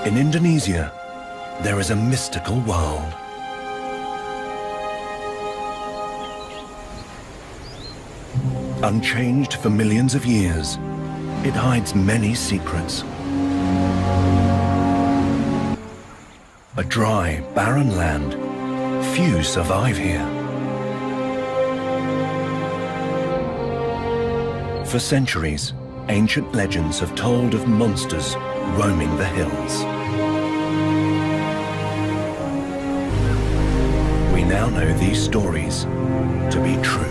In Indonesia, there is a mystical world. Unchanged for millions of years, it hides many secrets. A dry, barren land, few survive here. For centuries, ancient legends have told of monsters roaming the hills. We now know these stories to be true.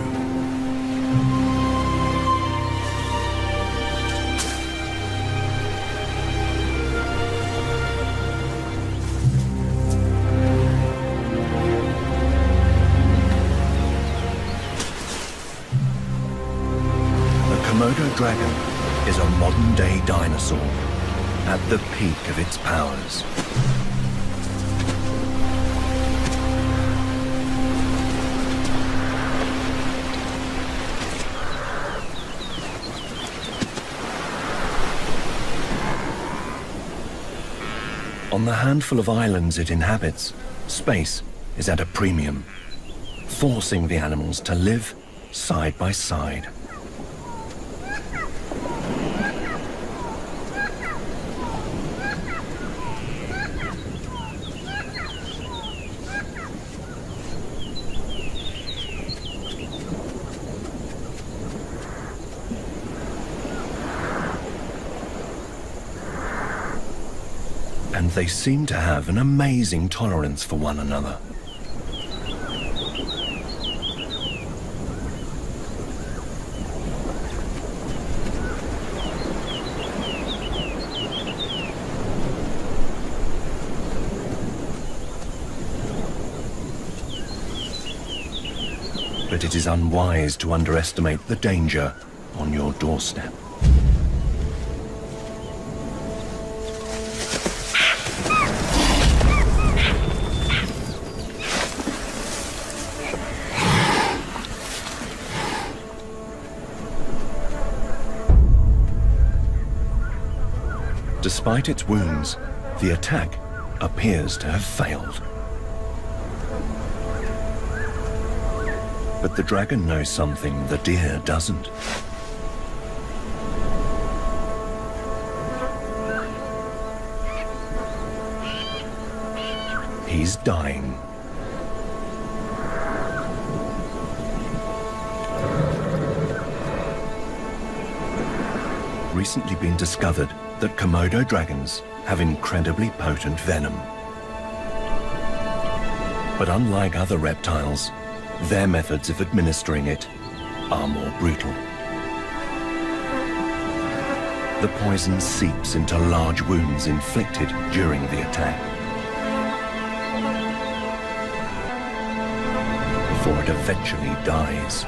Komodo Dragon is a modern-day dinosaur at the peak of its powers. On the handful of islands it inhabits, space is at a premium, forcing the animals to live side by side. And they seem to have an amazing tolerance for one another. But it is unwise to underestimate the danger on your doorstep. Despite its wounds, the attack appears to have failed. But the dragon knows something the deer doesn't. He's dying. Recently been discovered that Komodo dragons have incredibly potent venom. But unlike other reptiles, their methods of administering it are more brutal. The poison seeps into large wounds inflicted during the attack, before it eventually dies.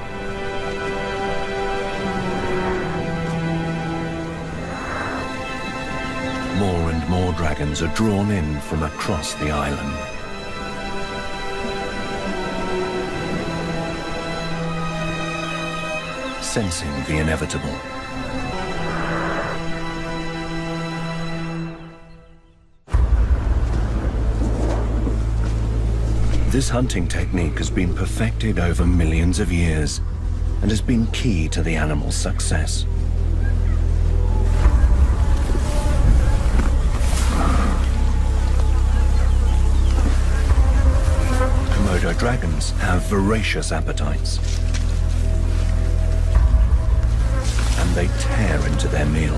More and more dragons are drawn in from across the island. Sensing the inevitable. This hunting technique has been perfected over millions of years and has been key to the animal's success. Komodo dragons have voracious appetites, and they tear into their meal.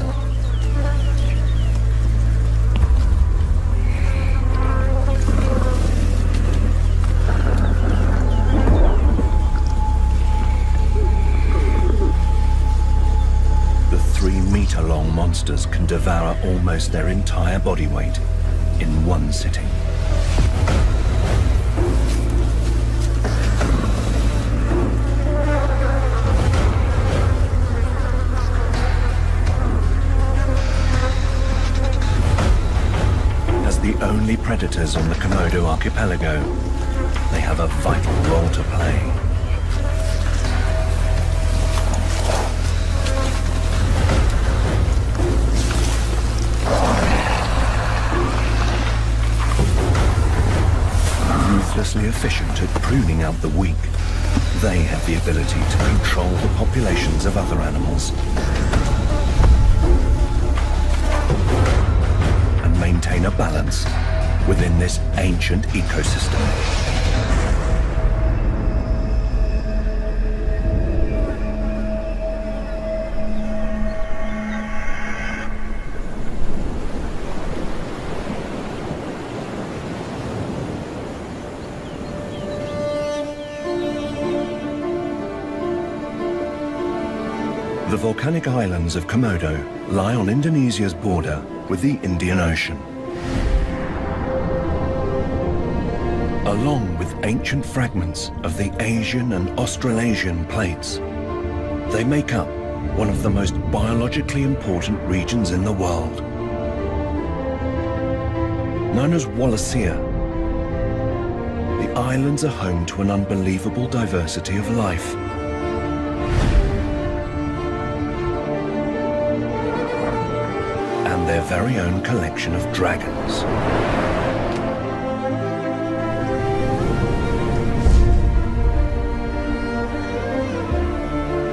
The 3-meter-long monsters can devour almost their entire body weight in one sitting. The only predators on the Komodo archipelago, they have a vital role to play. enormously efficient at pruning out the weak. They have the ability to control the populations of other animals and maintain a balance within this ancient ecosystem. The volcanic islands of Komodo lie on Indonesia's border with the Indian Ocean. Along with ancient fragments of the Asian and Australasian plates, they make up one of the most biologically important regions in the world. Known as Wallacea, the islands are home to an unbelievable diversity of life. And their very own collection of dragons.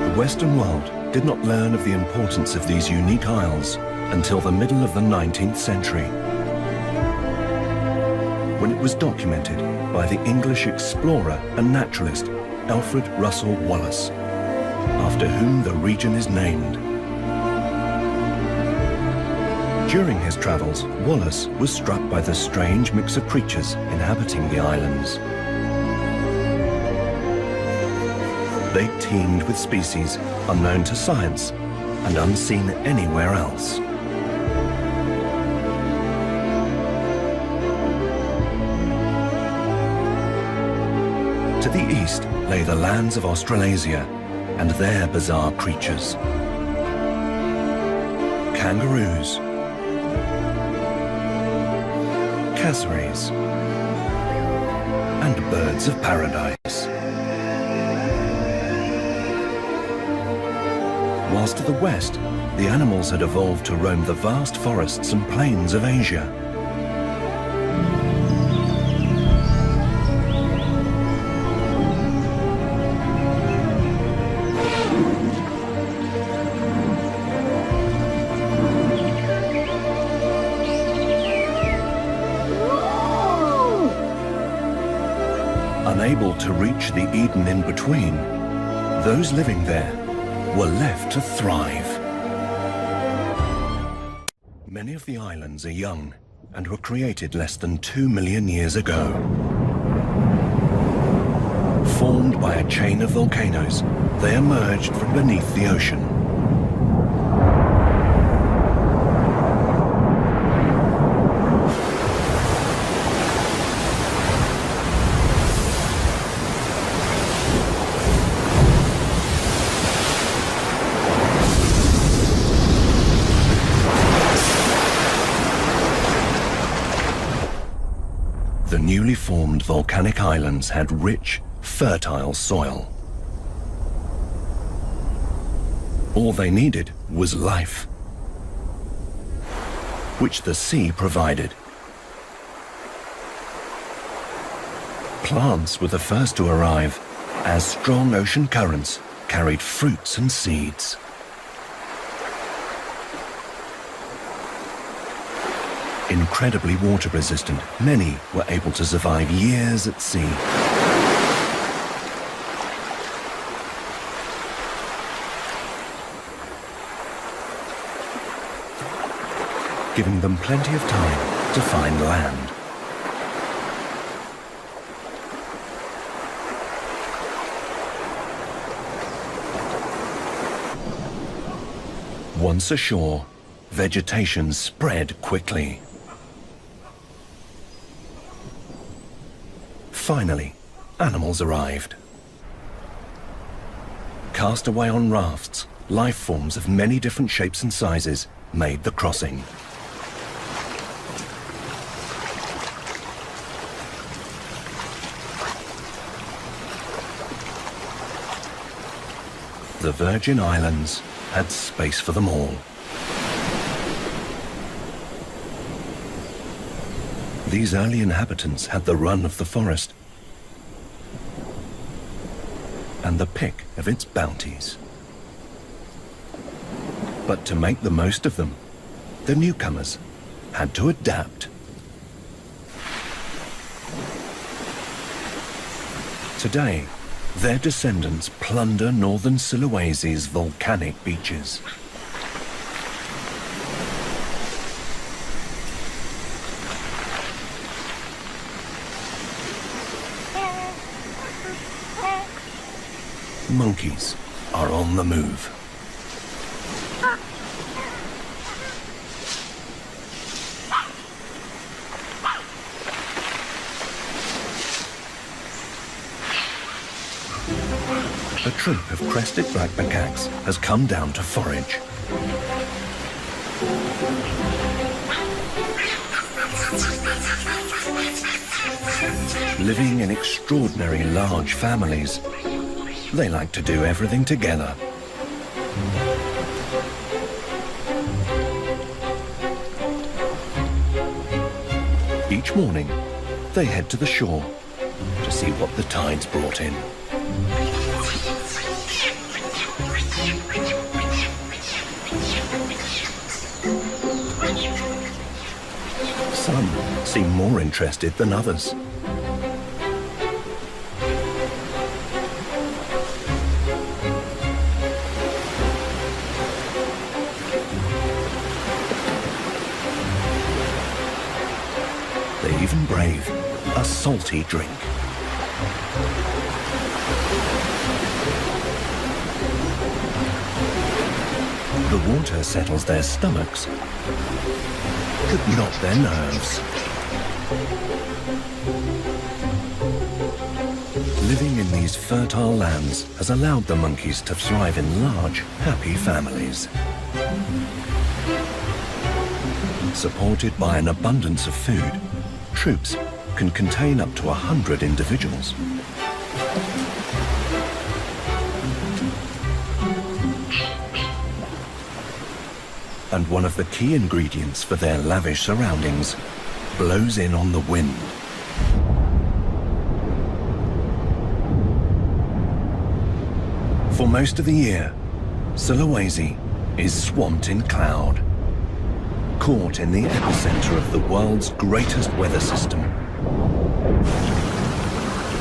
The Western world did not learn of the importance of these unique isles until the middle of the 19th century, when it was documented by the English explorer and naturalist Alfred Russel Wallace, after whom the region is named. During his travels, Wallace was struck by the strange mix of creatures inhabiting the islands. They teemed with species unknown to science and unseen anywhere else. To the east lay the lands of Australasia and their bizarre creatures. Kangaroos, cassowaries, and birds of paradise. Whilst to the west, the animals had evolved to roam the vast forests and plains of Asia. Unable to reach the Eden in between, those living there were left to thrive. Many of the islands are young and were created less than 2 million years ago. Formed by a chain of volcanoes, they emerged from beneath the ocean. The newly formed volcanic islands had rich, fertile soil. All they needed was life, which the sea provided. Plants were the first to arrive, as strong ocean currents carried fruits and seeds. Incredibly water resistant, many were able to survive years at sea. Giving them plenty of time to find land. Once ashore, vegetation spread quickly. Finally, animals arrived. Cast away on rafts, life forms of many different shapes and sizes made the crossing. The Virgin Islands had space for them all. These early inhabitants had the run of the forest and the pick of its bounties. But to make the most of them, the newcomers had to adapt. Today, their descendants plunder northern Sulawesi's volcanic beaches. Monkeys are on the move. A troop of crested black macaques has come down to forage. Living in extraordinary large families, they like to do everything together. Each morning, they head to the shore to see what the tide's brought in. Some seem more interested than others. They even brave a salty drink. The water settles their stomachs, but not their nerves. Living in these fertile lands has allowed the monkeys to thrive in large, happy families. Supported by an abundance of food, troops can contain up to 100 individuals. And one of the key ingredients for their lavish surroundings blows in on the wind. For most of the year, Sulawesi is swamped in cloud, caught in the epicenter of the world's greatest weather system,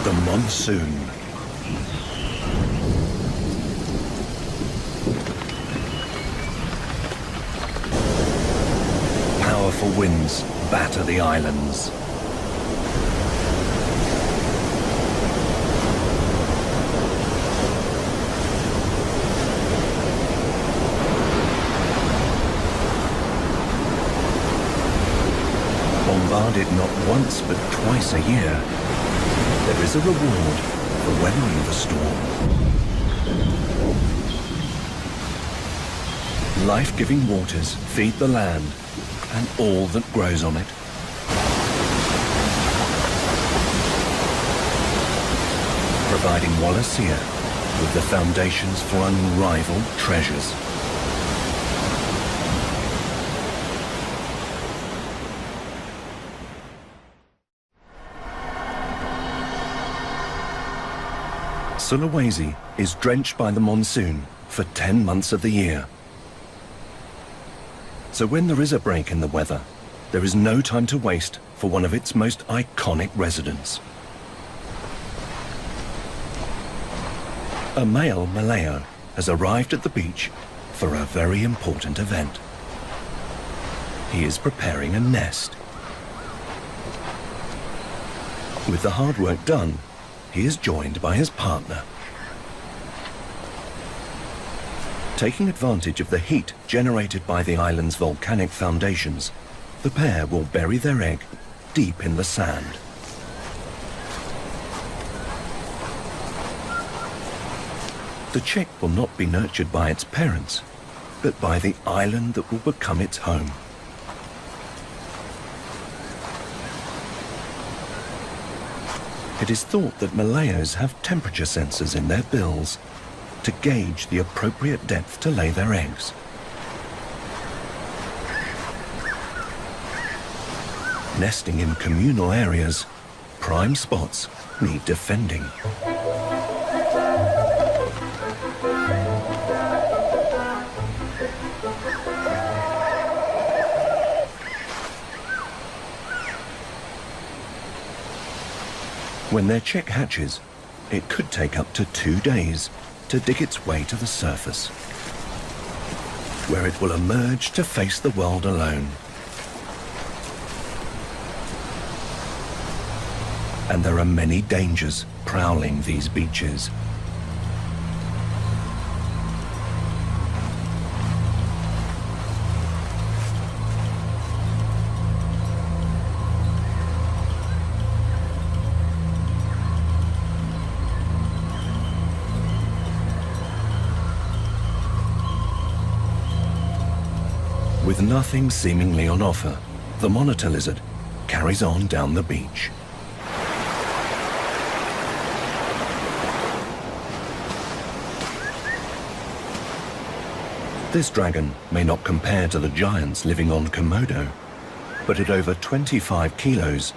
the monsoon. Powerful winds batter the islands. Bombarded not once but twice a year, there is a reward for weathering the storm. Life-giving waters feed the land and all that grows on it. Providing Wallacea with the foundations for unrivaled treasures. Sulawesi is drenched by the monsoon for 10 months of the year. So when there is a break in the weather, there is no time to waste for one of its most iconic residents. A male Malayo has arrived at the beach for a very important event. He is preparing a nest. With the hard work done, he is joined by his partner. Taking advantage of the heat generated by the island's volcanic foundations, the pair will bury their egg deep in the sand. The chick will not be nurtured by its parents, but by the island that will become its home. It is thought that Malayos have temperature sensors in their bills to gauge the appropriate depth to lay their eggs. Nesting in communal areas, prime spots need defending. When their chick hatches, it could take up to 2 days to dig its way to the surface, where it will emerge to face the world alone. And there are many dangers prowling these beaches. With nothing seemingly on offer, the monitor lizard carries on down the beach. This dragon may not compare to the giants living on Komodo, but at over 25 kilos,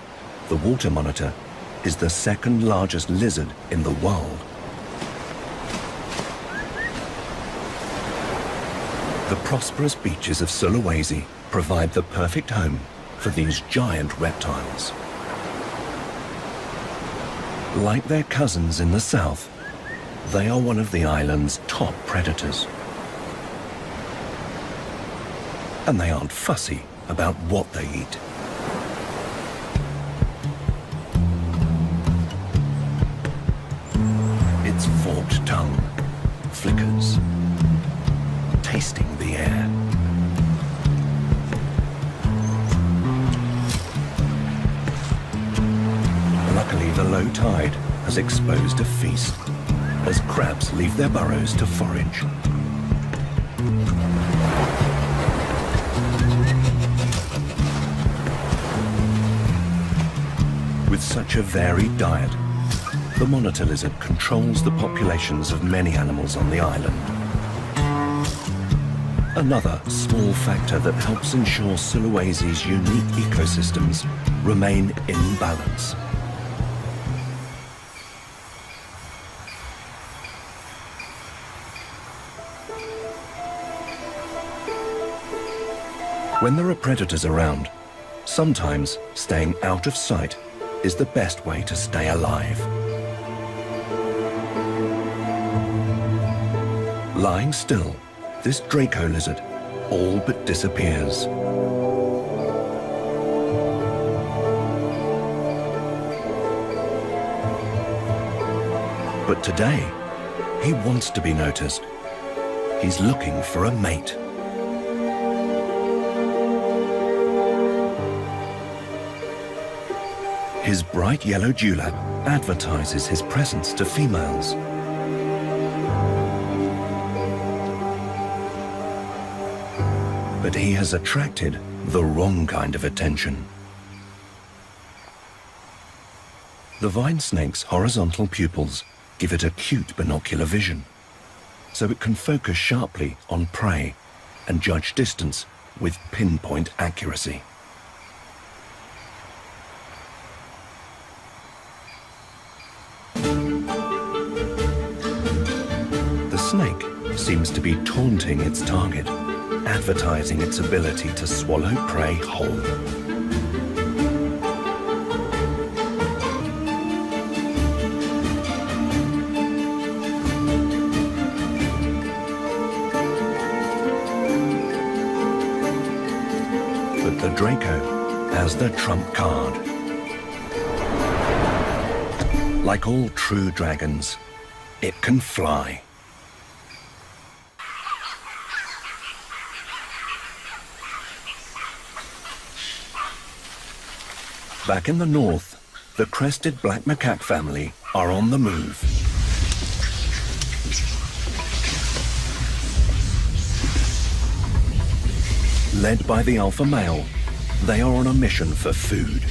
the water monitor is the second largest lizard in the world. The prosperous beaches of Sulawesi provide the perfect home for these giant reptiles. Like their cousins in the south, they are one of the island's top predators. And they aren't fussy about what they eat. Its forked tongue flickers, tasting the air. Luckily, the low tide has exposed a feast as crabs leave their burrows to forage. With such a varied diet, the monitor lizard controls the populations of many animals on the island. Another small factor that helps ensure Sulawesi's unique ecosystems remain in balance. When there are predators around, sometimes staying out of sight is the best way to stay alive. Lying still, this Draco lizard all but disappears. But today, he wants to be noticed. He's looking for a mate. His bright yellow dewlap advertises his presence to females. But he has attracted the wrong kind of attention. The vine snake's horizontal pupils give it acute binocular vision, so it can focus sharply on prey and judge distance with pinpoint accuracy. The snake seems to be taunting its target, advertising its ability to swallow prey whole. But the Draco has the trump card. Like all true dragons, it can fly. Back in the north, the crested black macaque family are on the move. Led by the alpha male, they are on a mission for food.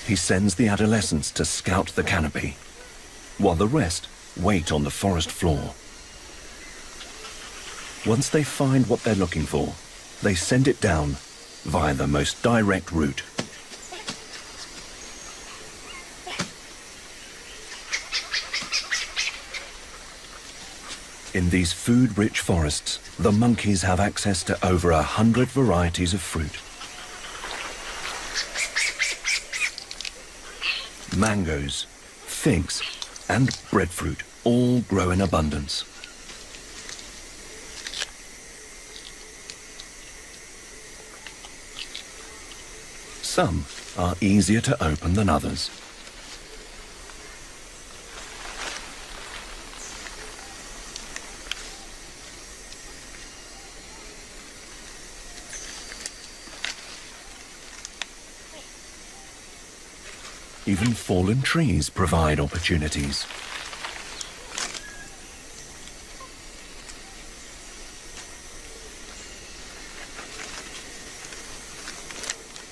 He sends the adolescents to scout the canopy, while the rest wait on the forest floor. Once they find what they're looking for, they send it down via the most direct route. In these food-rich forests, the monkeys have access to over 100 varieties of fruit. Mangoes, figs, and breadfruit all grow in abundance. Some are easier to open than others. Even fallen trees provide opportunities.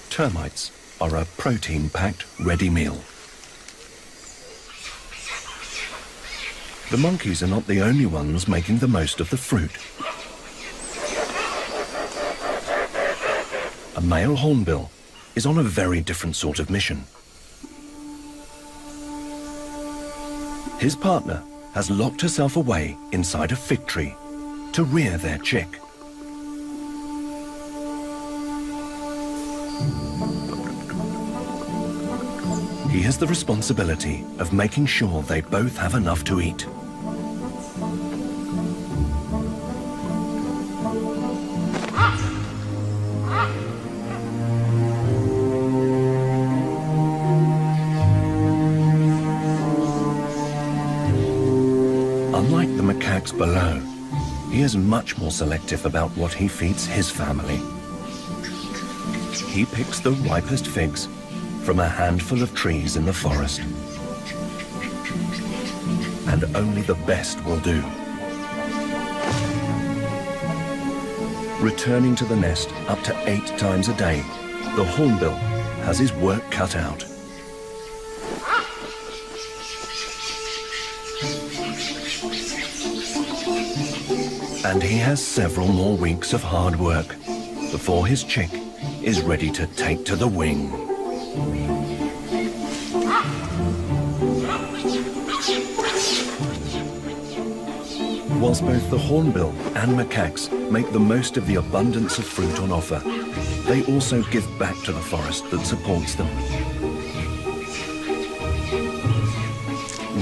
Termites are a protein-packed ready meal. The monkeys are not the only ones making the most of the fruit. A male hornbill is on a very different sort of mission. His partner has locked herself away inside a fig tree to rear their chick. He has the responsibility of making sure they both have enough to eat. Unlike the macaques below, he is much more selective about what he feeds his family. He picks the ripest figs from a handful of trees in the forest. And only the best will do. Returning to the nest up to 8 times a day, the hornbill has his work cut out. And he has several more weeks of hard work before his chick is ready to take to the wing. Whilst both the hornbill and macaques make the most of the abundance of fruit on offer, they also give back to the forest that supports them.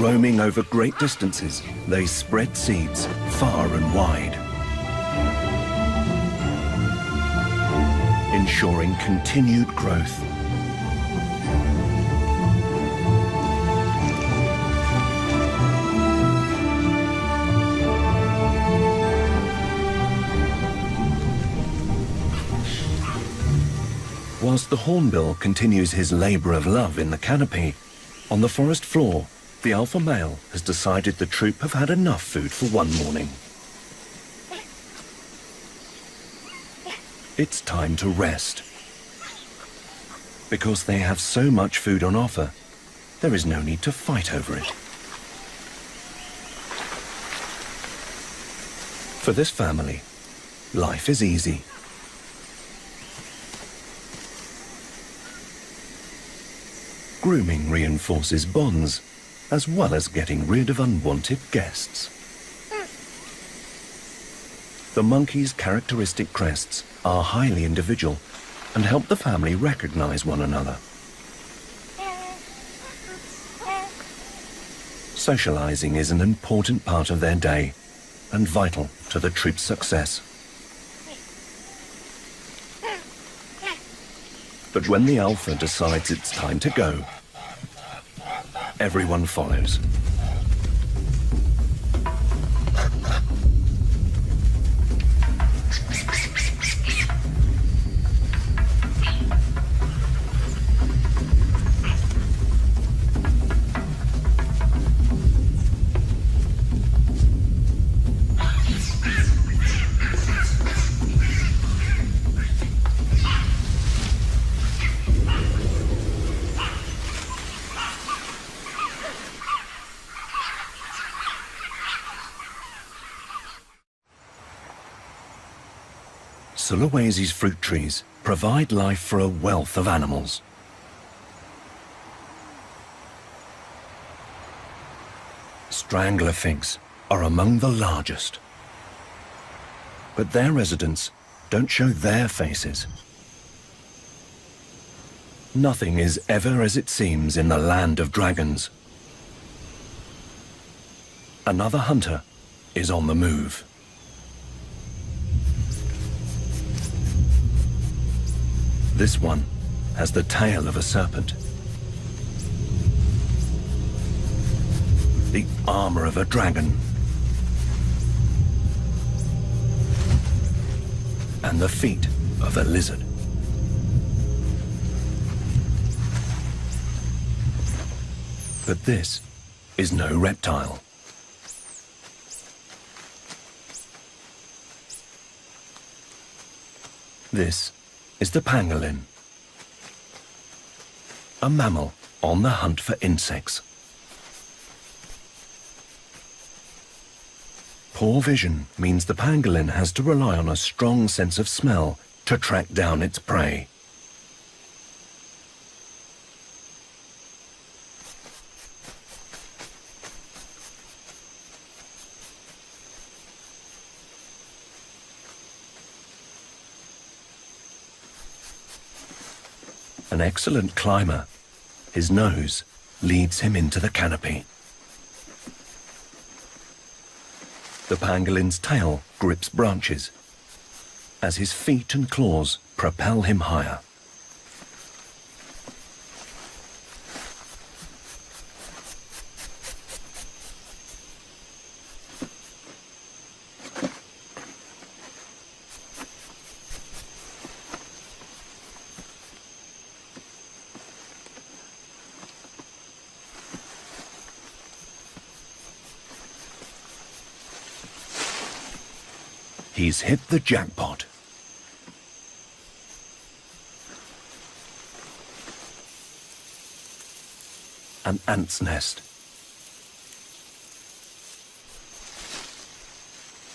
Roaming over great distances, they spread seeds far and wide, ensuring continued growth. Whilst the hornbill continues his labour of love in the canopy, on the forest floor, the alpha male has decided the troop have had enough food for one morning. It's time to rest. Because they have so much food on offer, there is no need to fight over it. For this family, life is easy. Grooming reinforces bonds, as well as getting rid of unwanted guests. The monkey's characteristic crests are highly individual and help the family recognize one another. Socializing is an important part of their day and vital to the troop's success. But when the alpha decides it's time to go, everyone follows. Sulawesi's fruit trees provide life for a wealth of animals. Strangler figs are among the largest. But their residents don't show their faces. Nothing is ever as it seems in the land of dragons. Another hunter is on the move. This one has the tail of a serpent, the armor of a dragon, and the feet of a lizard. But this is no reptile. This is the pangolin, a mammal on the hunt for insects. Poor vision means the pangolin has to rely on a strong sense of smell to track down its prey. An excellent climber, his nose leads him into the canopy. The pangolin's tail grips branches as his feet and claws propel him higher. He's hit the jackpot. An ant's nest.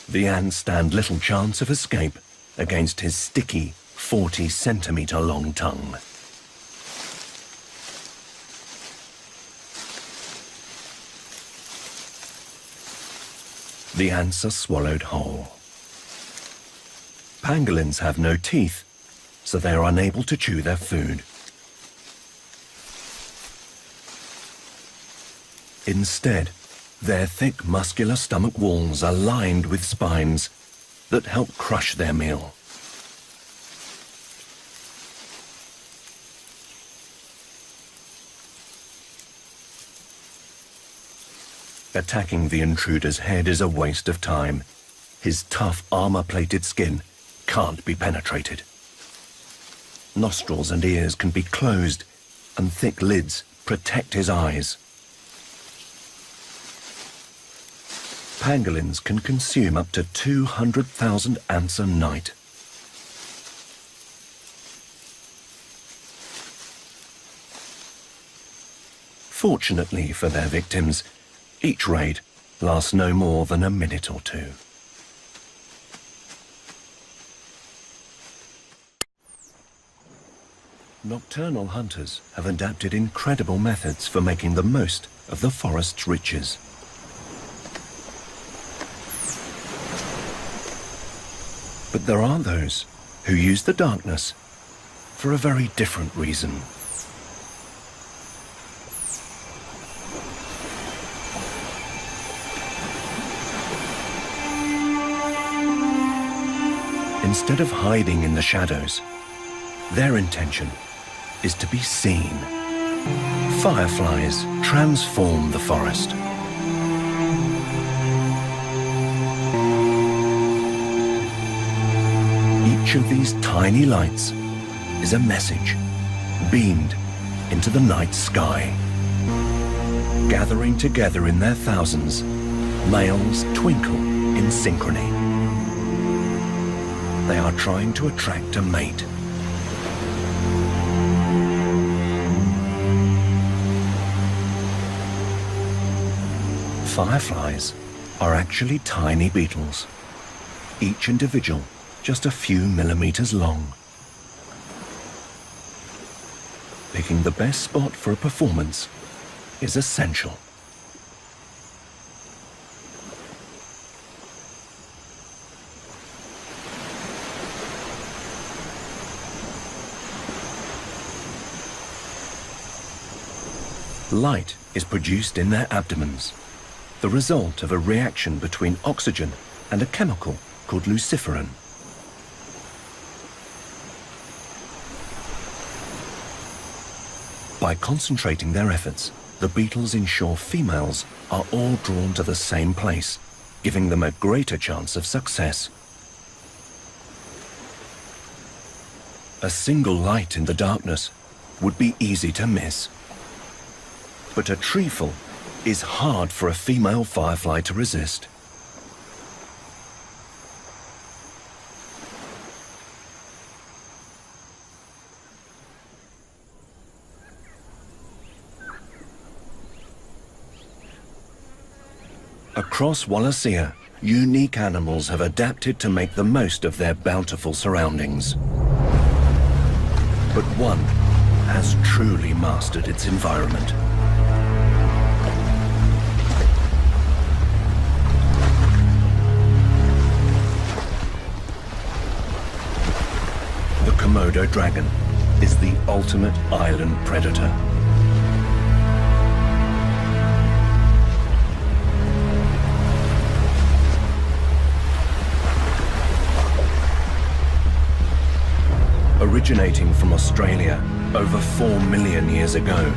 The ants stand little chance of escape against his sticky 40-centimeter long tongue. The ants are swallowed whole. Pangolins have no teeth, so they are unable to chew their food. Instead, their thick muscular stomach walls are lined with spines that help crush their meal. Attacking the intruder's head is a waste of time. His tough armor-plated skin can't be penetrated. Nostrils and ears can be closed, and thick lids protect his eyes. Pangolins can consume up to 200,000 ants a night. Fortunately for their victims, each raid lasts no more than a minute or two. Nocturnal hunters have adapted incredible methods for making the most of the forest's riches. But there are those who use the darkness for a very different reason. Instead of hiding in the shadows, their intention is to be seen. Fireflies transform the forest. Each of these tiny lights is a message beamed into the night sky. Gathering together in their thousands, males twinkle in synchrony. They are trying to attract a mate. Fireflies are actually tiny beetles, each individual just a few millimeters long. Picking the best spot for a performance is essential. light is produced in their abdomens, the result of a reaction between oxygen and a chemical called luciferin. By concentrating their efforts, the beetles ensure females are all drawn to the same place, giving them a greater chance of success. A single light in the darkness would be easy to miss. But a trefoil is hard for a female firefly to resist. Across Wallacea, unique animals have adapted to make the most of their bountiful surroundings. But one has truly mastered its environment. The Komodo Dragon is the ultimate island predator. Originating from Australia over 4 million years ago,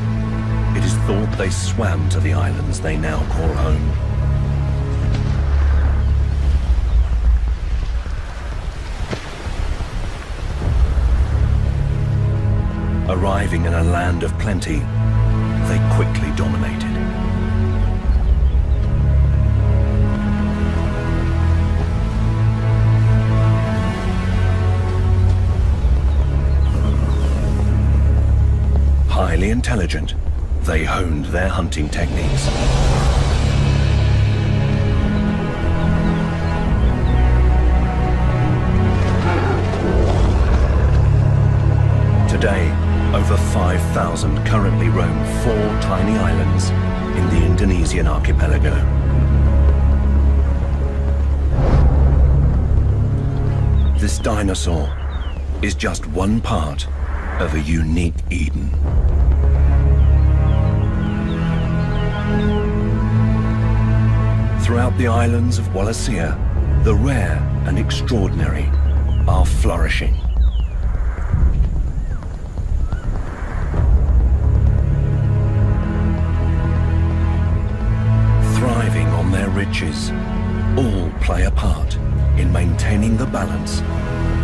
it is thought they swam to the islands they now call home. Arriving in a land of plenty, they quickly dominated. Highly intelligent, they honed their hunting techniques. Today, over 5,000 currently roam 4 tiny islands in the Indonesian archipelago. This dinosaur is just one part of a unique Eden. Throughout the islands of Wallacea, the rare and extraordinary are flourishing. Thriving on their riches, all play a part in maintaining the balance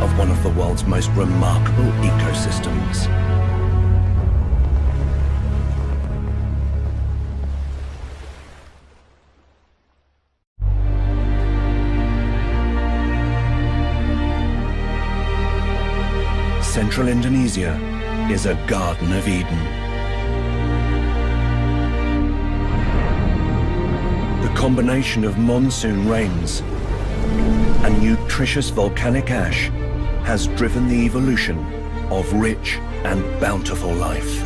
of one of the world's most remarkable ecosystems. Central Indonesia is a Garden of Eden. The combination of monsoon rains and nutritious volcanic ash has driven the evolution of rich and bountiful life.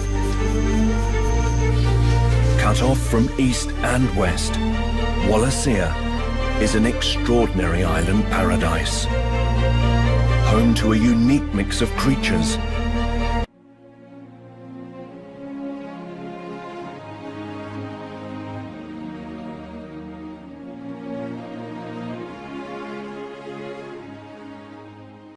Cut off from east and west, Wallacea is an extraordinary island paradise, home to a unique mix of creatures